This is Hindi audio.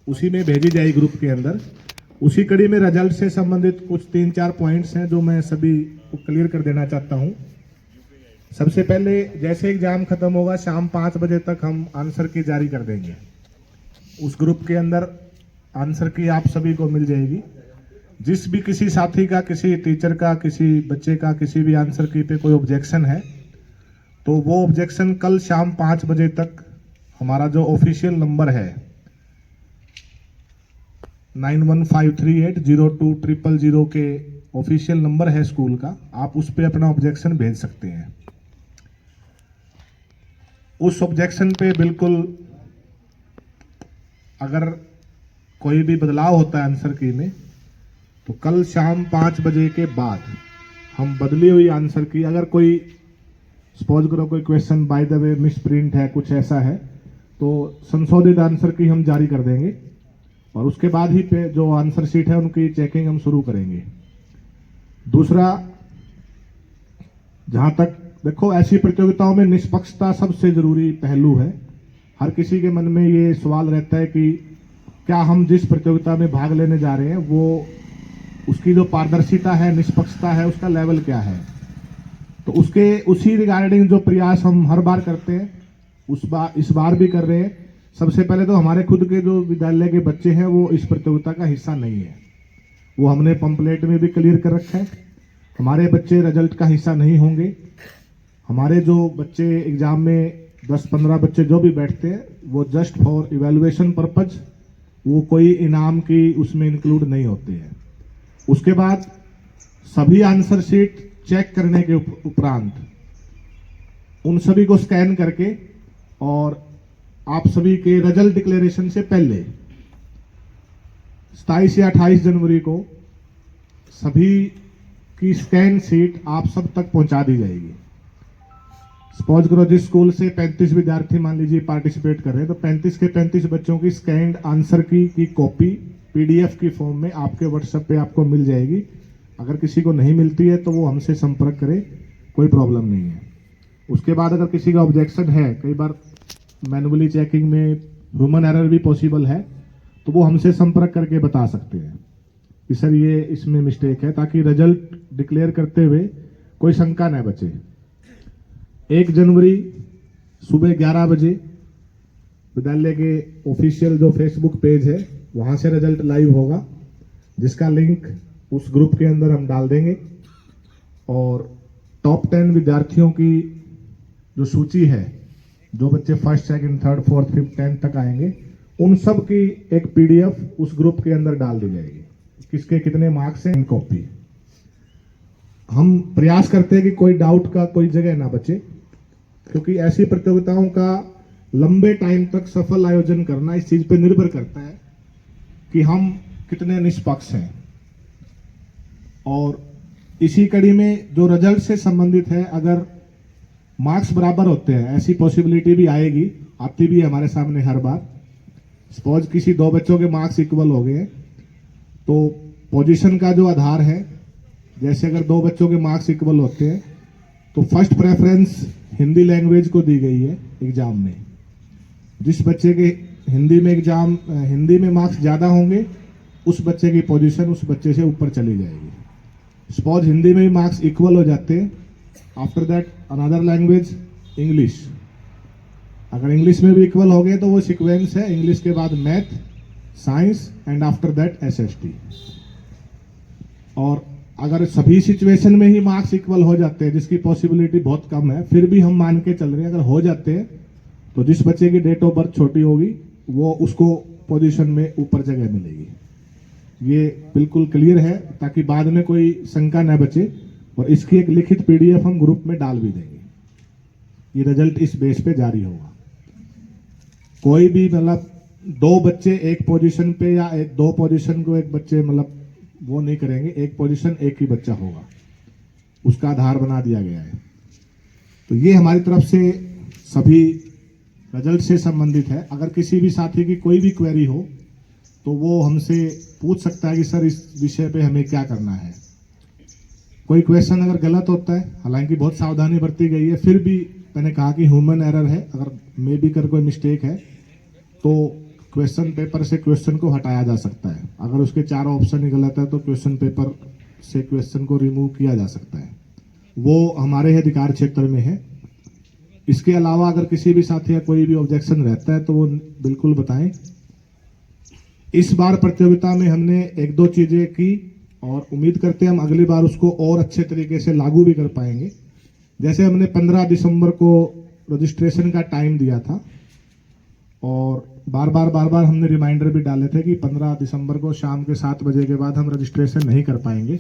उसी में भेजी जाएगी ग्रुप के अंदर। उसी कड़ी में रिजल्ट से संबंधित कुछ 3-4 पॉइंट्स हैं जो मैं सभी को क्लियर कर देना चाहता हूं। सबसे पहले जैसे एग्जाम खत्म होगा शाम 5 बजे तक हम आंसर की जारी कर देंगे। उस ग्रुप के अंदर आंसर की आप सभी को मिल जाएगी। जिस भी किसी साथी का, किसी टीचर का, किसी बच्चे का किसी भी आंसर की पे कोई ऑब्जेक्शन है तो वो ऑब्जेक्शन कल शाम 5 बजे तक हमारा जो ऑफिशियल नंबर है 9153802000 के ऑफिशियल नंबर है स्कूल का, आप उस पे अपना ऑब्जेक्शन भेज सकते हैं। उस ऑब्जेक्शन पे बिल्कुल अगर कोई भी बदलाव होता है आंसर की में तो कल शाम 5 बजे के बाद हम बदली हुई आंसर की, अगर कोई सपोज करो कोई question by the way miss print है, कुछ ऐसा है, तो संशोधित आंसर की हम जारी कर देंगे और उसके बाद ही पे जो आंसर शीट है उनकी चेकिंग हम शुरू करेंगे। दूसरा, जहां तक देखो ऐसी प्रतियोगिताओं में निष्पक्षता सबसे जरूरी पहलू है। हर किसी के मन में ये सवाल रहता है कि क्या हम जिस प्रतियोगिता में भाग लेने जा रहे हैं वो उसकी जो पारदर्शिता है, निष्पक्षता है, उसका लेवल क्या है। तो उसी रिगार्डिंग जो प्रयास हम हर बार करते हैं इस बार भी कर रहे हैं। सबसे पहले तो हमारे खुद के जो विद्यालय के बच्चे हैं वो इस प्रतियोगिता का हिस्सा नहीं है, वो हमने पंपलेट में भी क्लियर कर रखा है। हमारे बच्चे रिजल्ट का हिस्सा नहीं होंगे। हमारे जो बच्चे एग्जाम में 10-15 बच्चे जो भी बैठते हैं वो जस्ट फॉर इवैल्यूएशन पर्पज, वो कोई इनाम की उसमें इंक्लूड नहीं होते हैं। उसके बाद सभी आंसर शीट चेक करने के उपरांत उन सभी को स्कैन करके और आप सभी के रिजल्ट डिक्लेरेशन से पहले 27 या 28 जनवरी को सभी की स्कैन शीट आप सब तक पहुंचा दी जाएगी। सपोज करो जिस स्कूल से 35 विद्यार्थी मान लीजिए पार्टिसिपेट कर रहे हैं तो 35 के 35 बच्चों की स्कैन्ड आंसर की कॉपी पीडीएफ की फॉर्म में आपके व्हाट्सएप पे आपको मिल जाएगी। अगर किसी को नहीं मिलती है तो वो हमसे संपर्क करे, कोई प्रॉब्लम नहीं है। उसके बाद अगर किसी का ऑब्जेक्शन है, कई बार मैनुअली चेकिंग में ह्यूमन एरर भी पॉसिबल है, तो वो हमसे संपर्क करके बता सकते हैं कि सर ये इसमें मिस्टेक है, ताकि रिजल्ट डिक्लेयर करते हुए कोई शंका न बचे। 1 जनवरी सुबह 11 बजे विद्यालय के ऑफिशियल जो फेसबुक पेज है वहां से रिजल्ट लाइव होगा, जिसका लिंक उस ग्रुप के अंदर हम डाल देंगे। और टॉप 10 विद्यार्थियों की जो सूची है, जो बच्चे first, second, third, fourth, fifth, 10th तक आएंगे, उन सब की एक पीडीएफ उस ग्रुप के अंदर डाल दी जाएगी, किसके कितने मार्क्स हैं, कॉपी। हम प्रयास करते हैं कि कोई डाउट का कोई जगह ना बचे, क्योंकि ऐसी प्रतियोगिताओं का लंबे टाइम तक सफल आयोजन करना इस चीज पे निर्भर करता है कि हम कितने निष्पक्ष हैं। और इसी कड़ी में जो रिजल्ट से संबंधित है, अगर मार्क्स बराबर होते हैं, ऐसी पॉसिबिलिटी भी आएगी, आती भी है हमारे सामने हर बार। सपोज किसी 2 बच्चों के मार्क्स इक्वल हो गए तो पोजीशन का जो आधार है, जैसे अगर 2 बच्चों के मार्क्स इक्वल होते हैं तो फर्स्ट प्रेफरेंस हिंदी लैंग्वेज को दी गई है एग्जाम में। जिस बच्चे के हिंदी में मार्क्स ज्यादा होंगे उस बच्चे की पोजीशन उस बच्चे से ऊपर चली जाएगी। सपोज हिंदी में भी मार्क्स इक्वल हो जाते हैं, after that another language English. अगर इंग्लिश में भी इक्वल हो गए तो वो सीक्वेंस है, इंग्लिश के बाद math, science and after that SST. और अगर सभी सिचुएशन में ही मार्क्स इक्वल हो जाते हैं, जिसकी पॉसिबिलिटी बहुत कम है, फिर भी हम मान के चल रहे हैं अगर हो जाते हैं तो जिस बच्चे की डेट ऑफ बर्थ छोटी होगी वो उसको पोजीशन में ऊपर जगह मिलेगी। ये बिल्कुल क्लियर है, ताकि बाद में कोई शंका न बचे। और इसकी एक लिखित पीडीएफ हम ग्रुप में डाल भी देंगे। ये रिजल्ट इस बेस पे जारी होगा। कोई भी मतलब 2 बच्चे एक पोजीशन पे या 2 पोजीशन को एक बच्चे मतलब वो नहीं करेंगे, एक पोजीशन एक ही बच्चा होगा, उसका आधार बना दिया गया है। तो ये हमारी तरफ से सभी रिजल्ट से संबंधित है। अगर किसी भी साथी की कोई भी क्वेरी हो तो वो हमसे पूछ सकता है कि सर इस विषय पे हमें क्या करना है। कोई क्वेश्चन अगर गलत होता है, हालांकि बहुत सावधानी बरती गई है, फिर भी मैंने कहा कि ह्यूमन एरर है, अगर मे बी कर कोई मिस्टेक है तो क्वेश्चन पेपर से क्वेश्चन को हटाया जा सकता है। अगर उसके 4 ऑप्शन ही गलत है तो क्वेश्चन पेपर से क्वेश्चन को रिमूव किया जा सकता है। वो हमारे अधिकार क्षेत्र में है। इसके अलावा अगर किसी भी साथी का कोई भी ऑब्जेक्शन रहता है तो वो बिल्कुल बताएं। इस बार प्रतियोगिता में हमने 1-2 चीजें की और उम्मीद करते हैं हम अगली बार उसको और अच्छे तरीके से लागू भी कर पाएंगे। जैसे हमने 15 दिसंबर को रजिस्ट्रेशन का टाइम दिया था और बार बार हमने रिमाइंडर भी डाले थे कि 15 दिसंबर को शाम के 7 बजे के बाद हम रजिस्ट्रेशन नहीं कर पाएंगे।